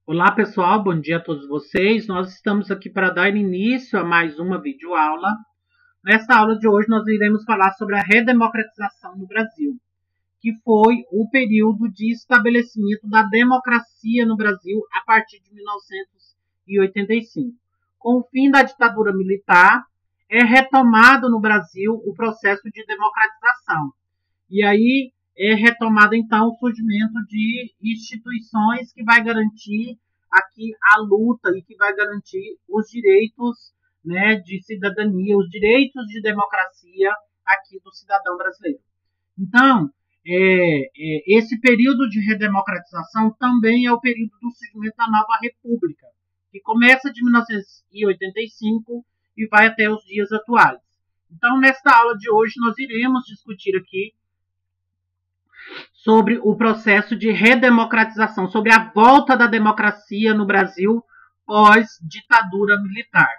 Olá pessoal, bom dia a todos vocês. Nós estamos aqui para dar início a mais uma videoaula. Nesta aula de hoje nós iremos falar sobre a redemocratização no Brasil, que foi o período de estabelecimento da democracia no Brasil a partir de 1985. Com o fim da ditadura militar, é retomado no Brasil o processo de democratização. E aí é retomado então o surgimento de instituições que vai garantir aqui a luta e que vai garantir os direitos, né, de cidadania, os direitos de democracia aqui do cidadão brasileiro. Então, esse período de redemocratização também é o período do surgimento da nova república, que começa de 1985 e vai até os dias atuais. Então, nesta aula de hoje, nós iremos discutir aqui sobre o processo de redemocratização, sobre a volta da democracia no Brasil pós-ditadura militar.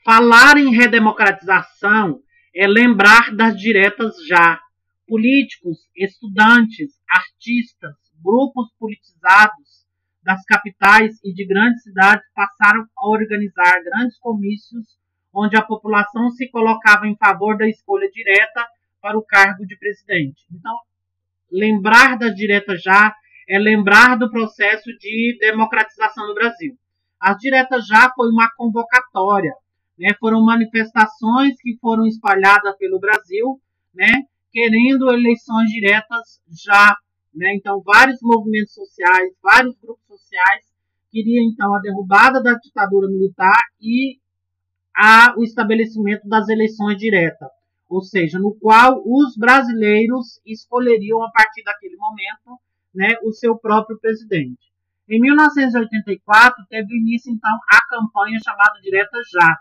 Falar em redemocratização é lembrar das diretas já. Políticos, estudantes, artistas, grupos politizados das capitais e de grandes cidades passaram a organizar grandes comícios onde a população se colocava em favor da escolha direta para o cargo de presidente. Então, lembrar das diretas já é lembrar do processo de democratização no Brasil. As diretas já foi uma convocatória, né? Foram manifestações que foram espalhadas pelo Brasil, né? Querendo eleições diretas já, né? Então, vários movimentos sociais, vários grupos sociais queriam, então, a derrubada da ditadura militar e o estabelecimento das eleições diretas, ou seja, no qual os brasileiros escolheriam, a partir daquele momento, né, o seu próprio presidente. Em 1984, teve início, então, a campanha chamada Direta Já,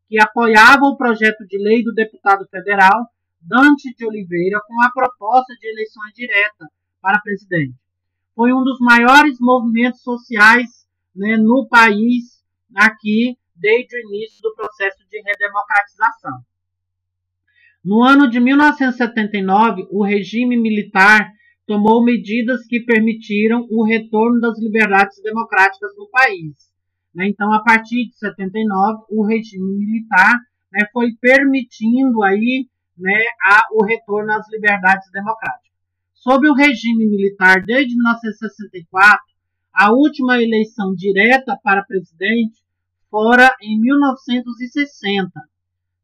que apoiava o projeto de lei do deputado federal Dante de Oliveira com a proposta de eleições diretas para presidente. Foi um dos maiores movimentos sociais, né, no país, aqui, desde o início do processo de redemocratização. No ano de 1979, o regime militar tomou medidas que permitiram o retorno das liberdades democráticas no país. Então, a partir de 79, o regime militar, né, foi permitindo aí, né, o retorno às liberdades democráticas. Sob o regime militar, desde 1964, a última eleição direta para presidente fora em 1960.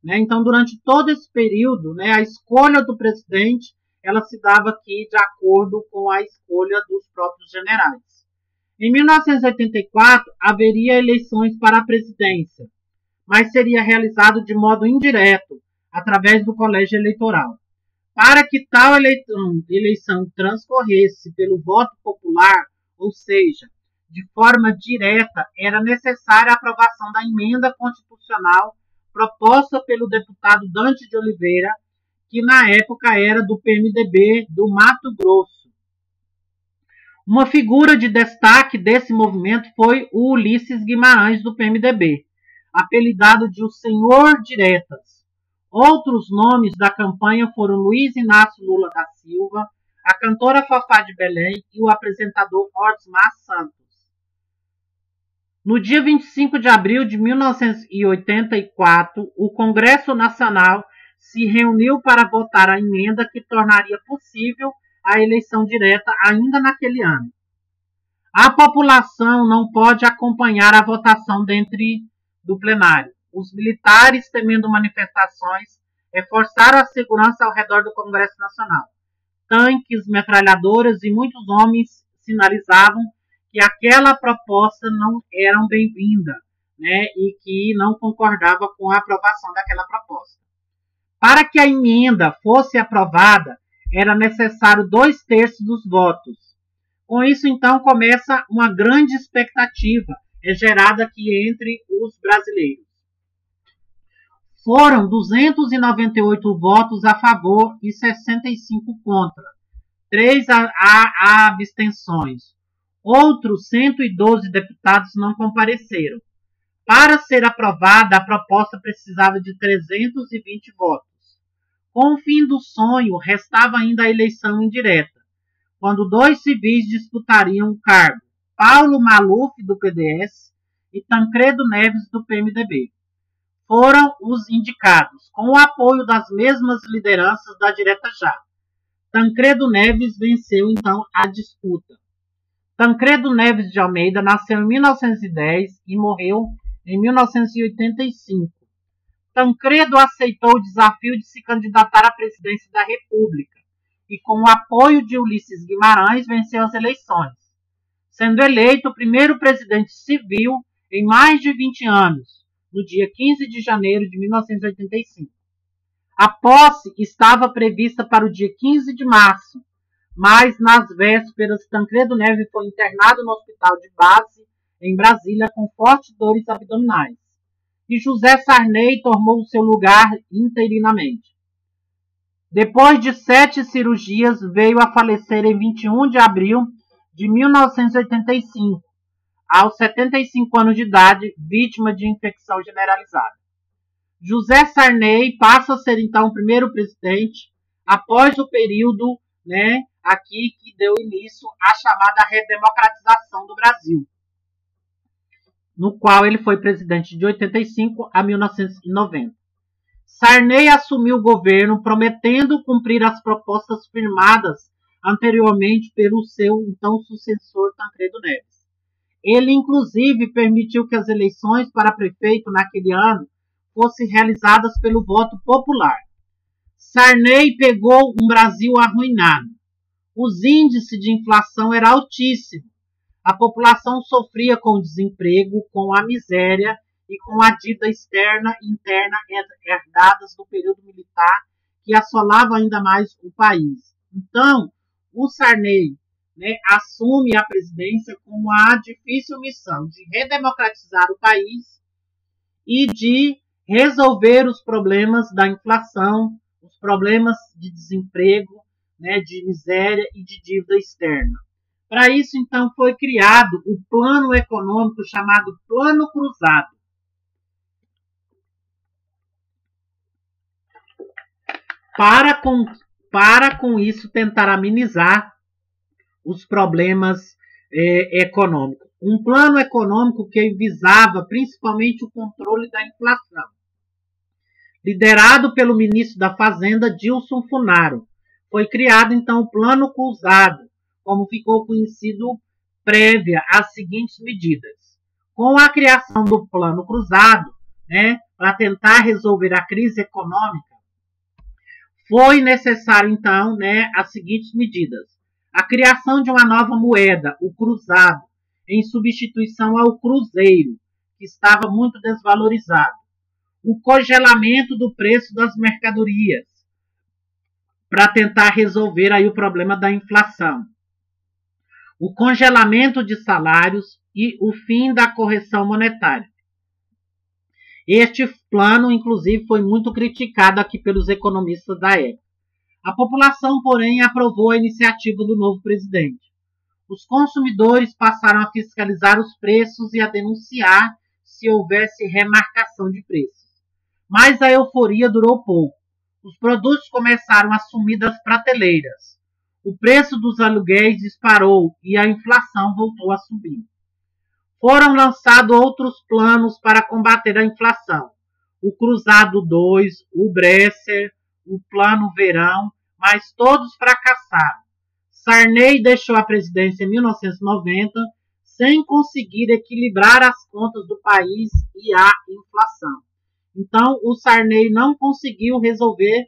Então, durante todo esse período, né, a escolha do presidente ela se dava aqui de acordo com a escolha dos próprios generais. Em 1984, haveria eleições para a presidência, mas seria realizado de modo indireto, através do colégio eleitoral. Para que tal eleição transcorresse pelo voto popular, ou seja, de forma direta, era necessária a aprovação da emenda constitucional proposta pelo deputado Dante de Oliveira, que na época era do PMDB do Mato Grosso. Uma figura de destaque desse movimento foi o Ulisses Guimarães, do PMDB, apelidado de o Senhor Diretas. Outros nomes da campanha foram Luiz Inácio Lula da Silva, a cantora Fafá de Belém e o apresentador Osmar Santos. No dia 25 de abril de 1984, o Congresso Nacional se reuniu para votar a emenda que tornaria possível a eleição direta ainda naquele ano. A população não pode acompanhar a votação dentro do plenário. Os militares, temendo manifestações, reforçaram a segurança ao redor do Congresso Nacional. Tanques, metralhadoras e muitos homens sinalizavam que aquela proposta não era bem-vinda, né, e que não concordava com a aprovação daquela proposta. Para que a emenda fosse aprovada, era necessário 2/3 dos votos. Com isso, então, começa uma grande expectativa gerada aqui entre os brasileiros. Foram 298 votos a favor e 65 contra, 3 abstenções. Outros 112 deputados não compareceram. Para ser aprovada, a proposta precisava de 320 votos. Com o fim do sonho, restava ainda a eleição indireta, quando 2 civis disputariam o cargo. Paulo Maluf, do PDS, e Tancredo Neves, do PMDB. Foram os indicados, com o apoio das mesmas lideranças da Direta Já. Tancredo Neves venceu, então, a disputa. Tancredo Neves de Almeida nasceu em 1910 e morreu em 1985. Tancredo aceitou o desafio de se candidatar à presidência da República e, com o apoio de Ulisses Guimarães, venceu as eleições, sendo eleito o primeiro presidente civil em mais de 20 anos, no dia 15 de janeiro de 1985. A posse estava prevista para o dia 15 de março, mas nas vésperas, Tancredo Neves foi internado no hospital de base em Brasília com fortes dores abdominais, e José Sarney tomou o seu lugar interinamente. Depois de 7 cirurgias, veio a falecer em 21 de abril de 1985, aos 75 anos de idade, vítima de infecção generalizada. José Sarney passa a ser, então, o primeiro presidente após o período, aqui que deu início à chamada redemocratização do Brasil, no qual ele foi presidente de 85 a 1990. Sarney assumiu o governo prometendo cumprir as propostas firmadas anteriormente pelo seu, então, sucessor Tancredo Neves. Ele, inclusive, permitiu que as eleições para prefeito naquele ano fossem realizadas pelo voto popular. Sarney pegou um Brasil arruinado. Os índices de inflação eram altíssimos. A população sofria com o desemprego, com a miséria e com a dívida externa e interna herdadas do período militar, que assolava ainda mais o país. Então, o Sarney assume a presidência com a difícil missão de redemocratizar o país e de resolver os problemas da inflação, os problemas de desemprego, de miséria e de dívida externa. Para isso, então, foi criado o plano econômico chamado Plano Cruzado. Para com isso tentar amenizar os problemas econômicos. Um plano econômico que visava principalmente o controle da inflação. Liderado pelo ministro da Fazenda, Dilson Funaro, foi criado então o Plano Cruzado, como ficou conhecido prévia às seguintes medidas. Com a criação do Plano Cruzado, para tentar resolver a crise econômica, foi necessário então as seguintes medidas. A criação de uma nova moeda, o cruzado, em substituição ao cruzeiro, que estava muito desvalorizado. O congelamento do preço das mercadorias, para tentar resolver aí o problema da inflação. O congelamento de salários e o fim da correção monetária. Este plano, inclusive, foi muito criticado aqui pelos economistas da época. A população, porém, aprovou a iniciativa do novo presidente. Os consumidores passaram a fiscalizar os preços e a denunciar se houvesse remarcação de preços. Mas a euforia durou pouco. Os produtos começaram a sumir das prateleiras. O preço dos aluguéis disparou e a inflação voltou a subir. Foram lançados outros planos para combater a inflação. O Cruzado 2, o Bresser, o Plano Verão, mas todos fracassaram. Sarney deixou a presidência em 1990 sem conseguir equilibrar as contas do país e a inflação. Então, o Sarney não conseguiu resolver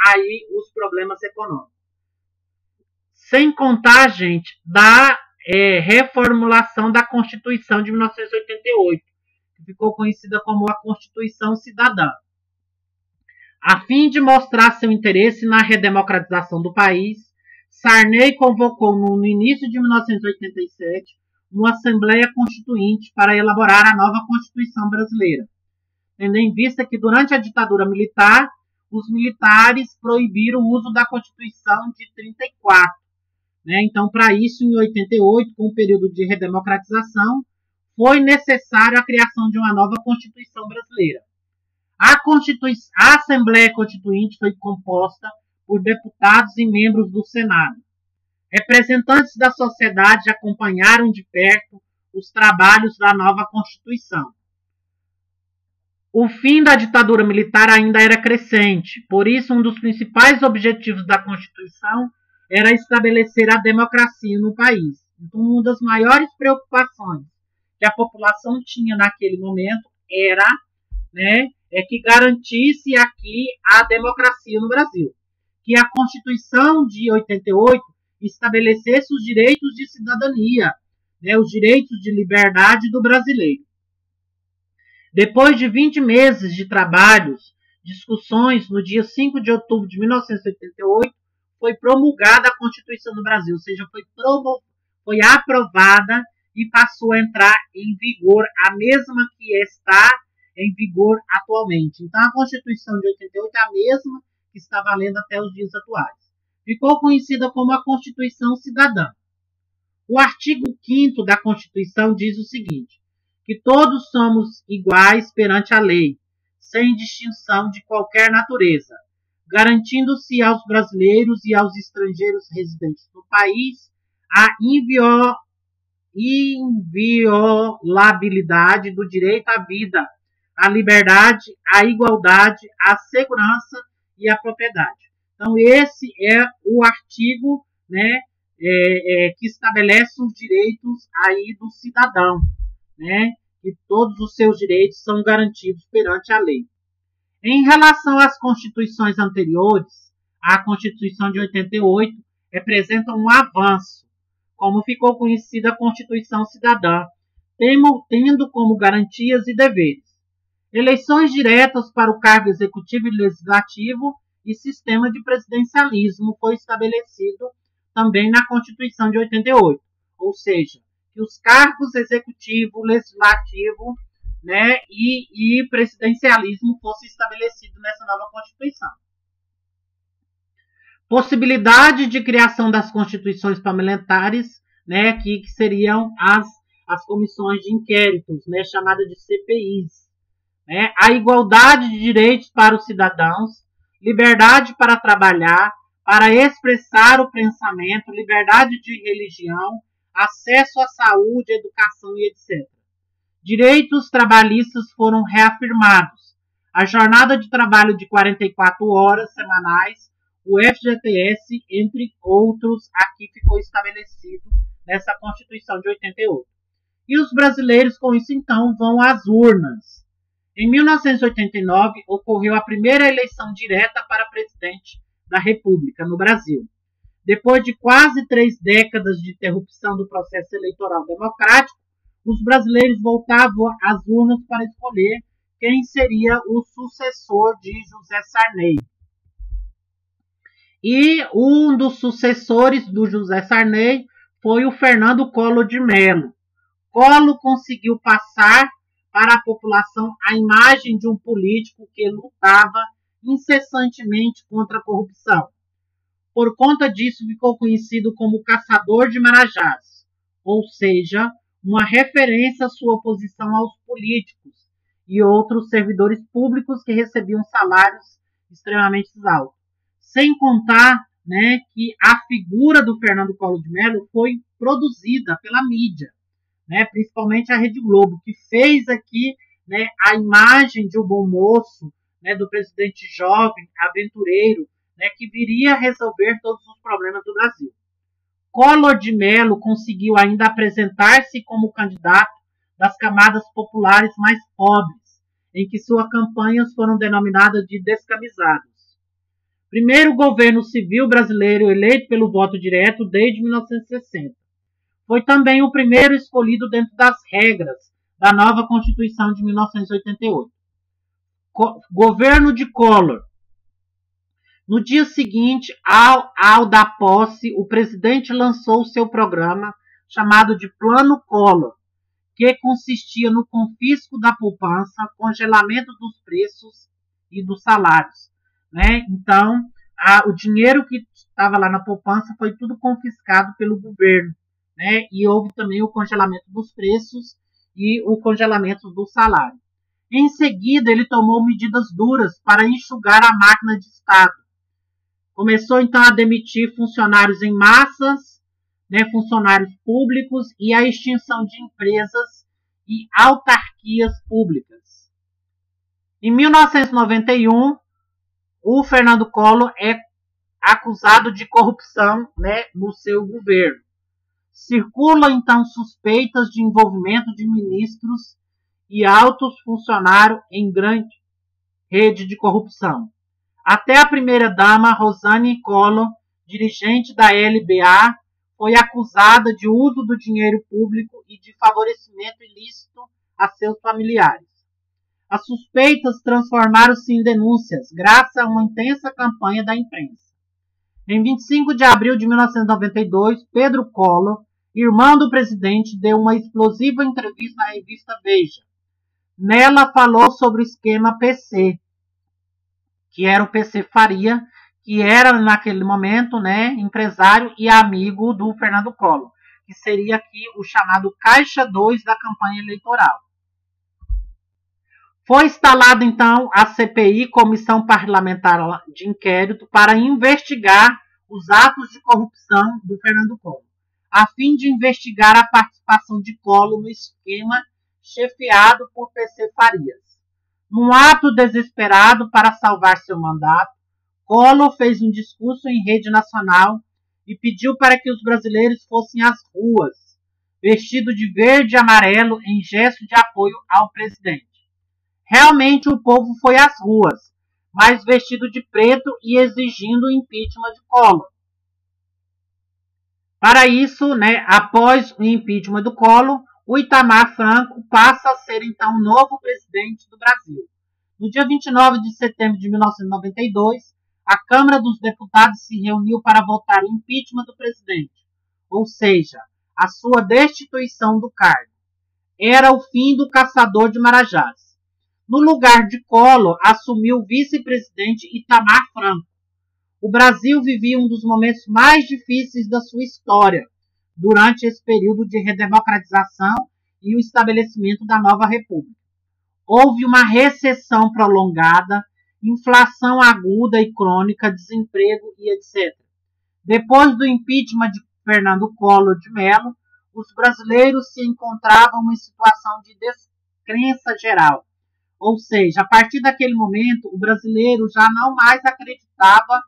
aí os problemas econômicos. Sem contar, gente, da reformulação da Constituição de 1988, que ficou conhecida como a Constituição Cidadã. A fim de mostrar seu interesse na redemocratização do país, Sarney convocou no início de 1987 uma Assembleia Constituinte para elaborar a nova Constituição brasileira, tendo em vista que durante a ditadura militar, os militares proibiram o uso da Constituição de 34. Então, para isso, em 88, com o período de redemocratização, foi necessária a criação de uma nova Constituição brasileira. A Assembleia Constituinte foi composta por deputados e membros do Senado. Representantes da sociedade acompanharam de perto os trabalhos da nova Constituição. O fim da ditadura militar ainda era crescente, por isso um dos principais objetivos da Constituição era estabelecer a democracia no país. Então, uma das maiores preocupações que a população tinha naquele momento era, que garantisse aqui a democracia no Brasil, que a Constituição de 88 estabelecesse os direitos de cidadania, os direitos de liberdade do brasileiro. Depois de 20 meses de trabalhos, discussões, no dia 5 de outubro de 1988, foi promulgada a Constituição do Brasil, ou seja, foi aprovada e passou a entrar em vigor, a mesma que está em vigor atualmente. Então, a Constituição de 88 é a mesma que está valendo até os dias atuais. Ficou conhecida como a Constituição Cidadã. O artigo 5º da Constituição diz o seguinte: que todos somos iguais perante a lei, sem distinção de qualquer natureza, garantindo-se aos brasileiros e aos estrangeiros residentes no país a inviolabilidade do direito à vida, à liberdade, à igualdade, à segurança e à propriedade. Então, esse é o artigo, que estabelece os direitos aí do cidadão, que todos os seus direitos são garantidos perante a lei. Em relação às constituições anteriores, a Constituição de 88 representa um avanço, como ficou conhecida a Constituição Cidadã, tendo como garantias e deveres eleições diretas para o cargo executivo e legislativo e sistema de presidencialismo foi estabelecido também na Constituição de 88, ou seja, que os cargos executivo, legislativo, e presidencialismo fossem estabelecidos nessa nova Constituição. Possibilidade de criação das constituições parlamentares, que seriam as comissões de inquéritos, chamadas de CPIs. A igualdade de direitos para os cidadãos, liberdade para trabalhar, para expressar o pensamento, liberdade de religião, acesso à saúde, educação e etc. Direitos trabalhistas foram reafirmados. A jornada de trabalho de 44 horas semanais, o FGTS, entre outros, aqui ficou estabelecido nessa Constituição de 88. E os brasileiros, com isso, então, vão às urnas. Em 1989, ocorreu a primeira eleição direta para presidente da República no Brasil. Depois de quase 3 décadas de interrupção do processo eleitoral democrático, os brasileiros voltavam às urnas para escolher quem seria o sucessor de José Sarney. E um dos sucessores do José Sarney foi o Fernando Collor de Mello. Collor conseguiu passar para a população a imagem de um político que lutava incessantemente contra a corrupção. Por conta disso, ficou conhecido como Caçador de Marajás, ou seja, uma referência à sua oposição aos políticos e outros servidores públicos que recebiam salários extremamente altos. Sem contar que a figura do Fernando Collor de Mello foi produzida pela mídia, principalmente a Rede Globo, que fez aqui a imagem de um bom moço, do presidente jovem, aventureiro, que viria a resolver todos os problemas do Brasil. Collor de Mello conseguiu ainda apresentar-se como candidato das camadas populares mais pobres, em que suas campanhas foram denominadas de descamisados. Primeiro governo civil brasileiro eleito pelo voto direto desde 1960. Foi também o primeiro escolhido dentro das regras da nova Constituição de 1988. Governo de Collor. No dia seguinte ao da posse, o presidente lançou seu programa chamado de Plano Collor, que consistia no confisco da poupança, congelamento dos preços e dos salários. Então, o dinheiro que estava lá na poupança foi tudo confiscado pelo governo. E houve também o congelamento dos preços e o congelamento do salário. Em seguida, ele tomou medidas duras para enxugar a máquina de Estado. Começou, então, a demitir funcionários em massas né, funcionários públicos e a extinção de empresas e autarquias públicas. Em 1991, o Fernando Collor é acusado de corrupção, né, no seu governo. Circulam, então, suspeitas de envolvimento de ministros e altos funcionários em grande rede de corrupção. Até a primeira-dama, Rosane Collor, dirigente da LBA, foi acusada de uso do dinheiro público e de favorecimento ilícito a seus familiares. As suspeitas transformaram-se em denúncias, graças a uma intensa campanha da imprensa. Em 25 de abril de 1992, Pedro Collor, irmão do presidente, deu uma explosiva entrevista na revista Veja. Nela falou sobre o esquema PC, que era o PC Faria, que era naquele momento, né, empresário e amigo do Fernando Collor, que seria aqui o chamado Caixa 2 da campanha eleitoral. Foi instalada, então, a CPI, Comissão Parlamentar de Inquérito, para investigar os atos de corrupção do Fernando Collor, a fim de investigar a participação de Collor no esquema chefiado por PC Farias. Num ato desesperado para salvar seu mandato, Collor fez um discurso em rede nacional e pediu para que os brasileiros fossem às ruas, vestidos de verde e amarelo em gesto de apoio ao presidente. Realmente o povo foi às ruas, mas vestido de preto e exigindo o impeachment de Collor. Para isso, né, após o impeachment do Collor, o Itamar Franco passa a ser então o novo presidente do Brasil. No dia 29 de setembro de 1992, a Câmara dos Deputados se reuniu para votar o impeachment do presidente, ou seja, a sua destituição do cargo. Era o fim do caçador de Marajás. No lugar de Collor, assumiu o vice-presidente Itamar Franco. O Brasil vivia um dos momentos mais difíceis da sua história, durante esse período de redemocratização e o estabelecimento da nova república. Houve uma recessão prolongada, inflação aguda e crônica, desemprego e etc. Depois do impeachment de Fernando Collor de Mello, os brasileiros se encontravam em situação de descrença geral. Ou seja, a partir daquele momento, o brasileiro já não mais acreditava,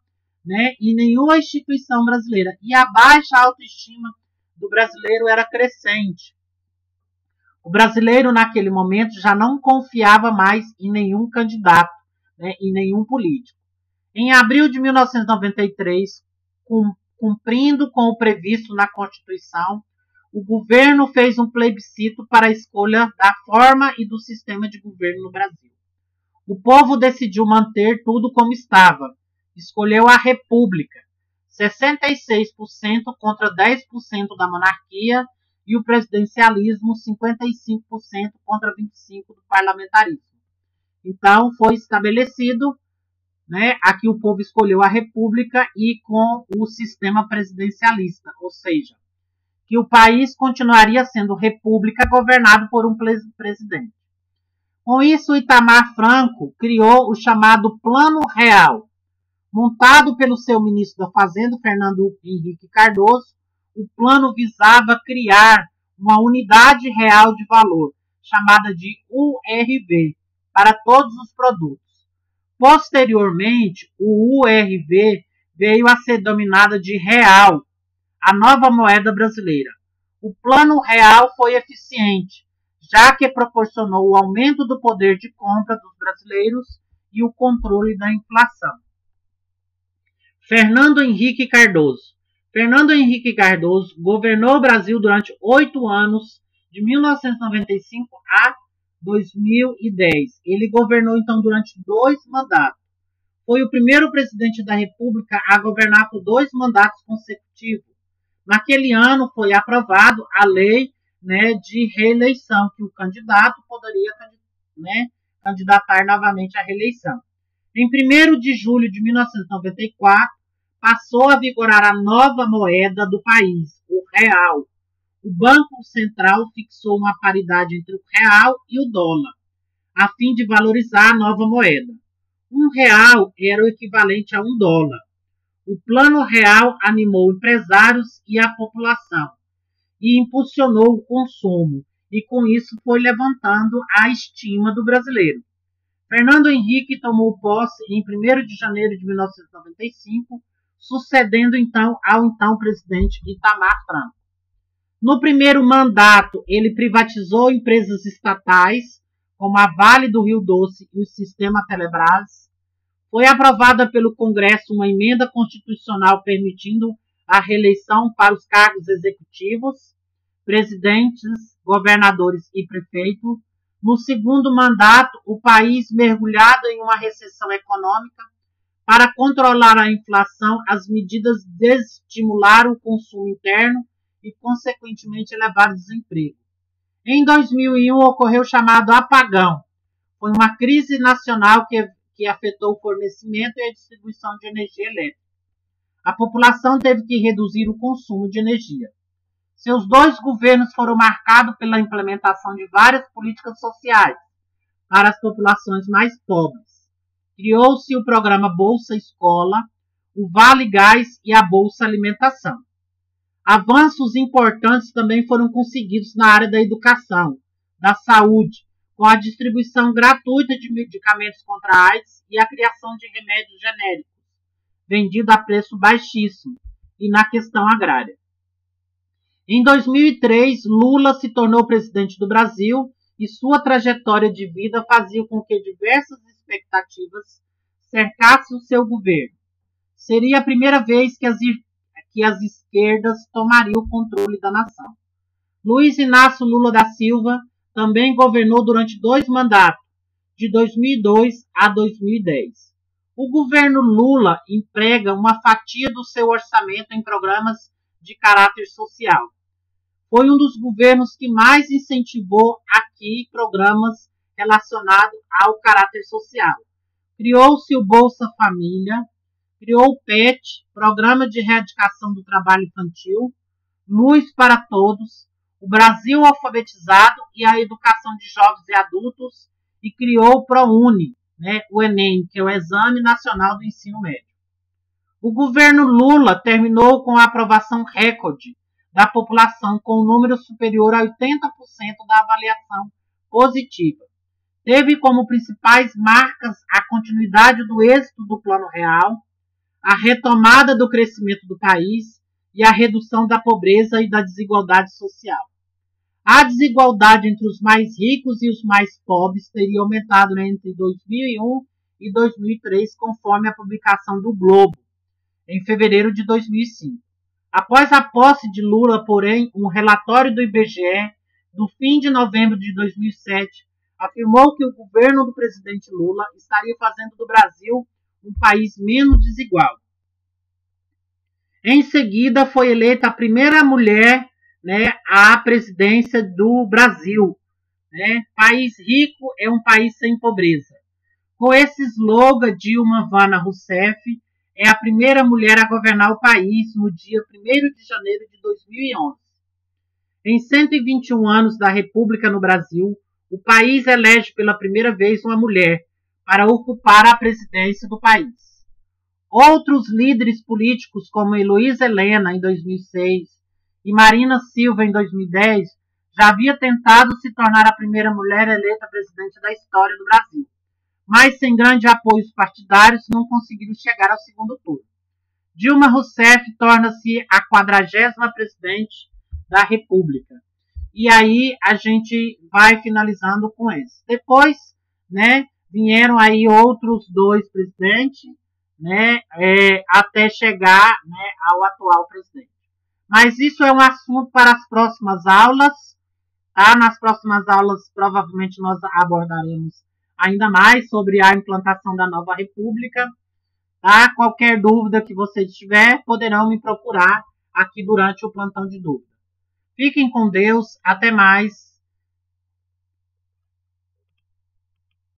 né, em nenhuma instituição brasileira. E a baixa autoestima do brasileiro era crescente. O brasileiro, naquele momento, já não confiava mais em nenhum candidato, né, em nenhum político. Em abril de 1993, cumprindo com o previsto na Constituição, o governo fez um plebiscito para a escolha da forma e do sistema de governo no Brasil. O povo decidiu manter tudo como estava. Escolheu a República, 66% contra 10% da monarquia, e o presidencialismo, 55% contra 25% do parlamentarismo. Então, foi estabelecido, né, aqui o povo escolheu a República e com o sistema presidencialista, ou seja, que o país continuaria sendo república governado por um presidente. Com isso, Itamar Franco criou o chamado Plano Real. Montado pelo seu ministro da Fazenda, Fernando Henrique Cardoso, o plano visava criar uma unidade real de valor, chamada de URV, para todos os produtos. Posteriormente, o URV veio a ser denominada de real, a nova moeda brasileira. O Plano Real foi eficiente, já que proporcionou o aumento do poder de compra dos brasileiros e o controle da inflação. Fernando Henrique Cardoso. Fernando Henrique Cardoso governou o Brasil durante 8 anos, de 1995 a 2010. Ele governou, então, durante 2 mandatos. Foi o primeiro presidente da República a governar por 2 mandatos consecutivos. Naquele ano foi aprovado a lei, né, de reeleição, que o candidato poderia, né, candidatar novamente à reeleição. Em 1º de julho de 1994, passou a vigorar a nova moeda do país, o real. O Banco Central fixou uma paridade entre o real e o dólar, a fim de valorizar a nova moeda. R$1 era o equivalente a $1. O Plano Real animou empresários e a população e impulsionou o consumo, e com isso foi levantando a estima do brasileiro. Fernando Henrique tomou posse em 1º de janeiro de 1995, sucedendo então ao então presidente Itamar Franco. No primeiro mandato, ele privatizou empresas estatais, como a Vale do Rio Doce e o Sistema Telebrás. Foi aprovada pelo Congresso uma emenda constitucional permitindo a reeleição para os cargos executivos, presidentes, governadores e prefeitos. No segundo mandato, o país, mergulhado em uma recessão econômica, para controlar a inflação, as medidas desestimularam o consumo interno e, consequentemente, elevaram o desemprego. Em 2001, ocorreu o chamado apagão. Foi uma crise nacional que afetou o fornecimento e a distribuição de energia elétrica. A população teve que reduzir o consumo de energia. Seus 2 governos foram marcados pela implementação de várias políticas sociais para as populações mais pobres. Criou-se o programa Bolsa Escola, o Vale Gás e a Bolsa Alimentação. Avanços importantes também foram conseguidos na área da educação, da saúde, com a distribuição gratuita de medicamentos contra a AIDS e a criação de remédios genéricos, vendidos a preço baixíssimo, e na questão agrária. Em 2003, Lula se tornou presidente do Brasil e sua trajetória de vida fazia com que diversas expectativas cercassem o seu governo. Seria a primeira vez que as esquerdas tomariam o controle da nação. Luiz Inácio Lula da Silva também governou durante 2 mandatos, de 2002 a 2010. O governo Lula emprega uma fatia do seu orçamento em programas de caráter social. Foi um dos governos que mais incentivou aqui programas relacionados ao caráter social. Criou-se o Bolsa Família, criou o PET, Programa de Erradicação do Trabalho Infantil, Luz para Todos, o Brasil Alfabetizado e a Educação de Jovens e Adultos, e criou o ProUni, o Enem, que é o Exame Nacional do Ensino Médio. O governo Lula terminou com a aprovação recorde da população, com um número superior a 80% da avaliação positiva. Teve como principais marcas a continuidade do êxito do Plano Real, a retomada do crescimento do país e a redução da pobreza e da desigualdade social. A desigualdade entre os mais ricos e os mais pobres teria aumentado entre 2001 e 2003, conforme a publicação do Globo, em fevereiro de 2005. Após a posse de Lula, porém, um relatório do IBGE, do fim de novembro de 2007, afirmou que o governo do presidente Lula estaria fazendo do Brasil um país menos desigual. Em seguida, foi eleita a primeira mulher à presidência do Brasil. País rico é um país sem pobreza. Com esse slogan, Dilma Vana Rousseff é a primeira mulher a governar o país no dia 1º de janeiro de 2011. Em 121 anos da República no Brasil, o país elege pela primeira vez uma mulher para ocupar a presidência do país. Outros líderes políticos, como Heloísa Helena, em 2006, e Marina Silva, em 2010, já havia tentado se tornar a primeira mulher eleita presidente da história do Brasil, mas sem grandes apoios partidários não conseguiram chegar ao segundo turno. Dilma Rousseff torna-se a 40ª presidente da República. E aí a gente vai finalizando com esse. Depois, vieram aí outros 2 presidentes, até chegar ao atual presidente. Mas isso é um assunto para as próximas aulas. Tá? Nas próximas aulas, provavelmente, nós abordaremos ainda mais sobre a implantação da nova república. Tá? Qualquer dúvida que vocês tiverem, poderão me procurar aqui durante o plantão de dúvida. Fiquem com Deus. Até mais.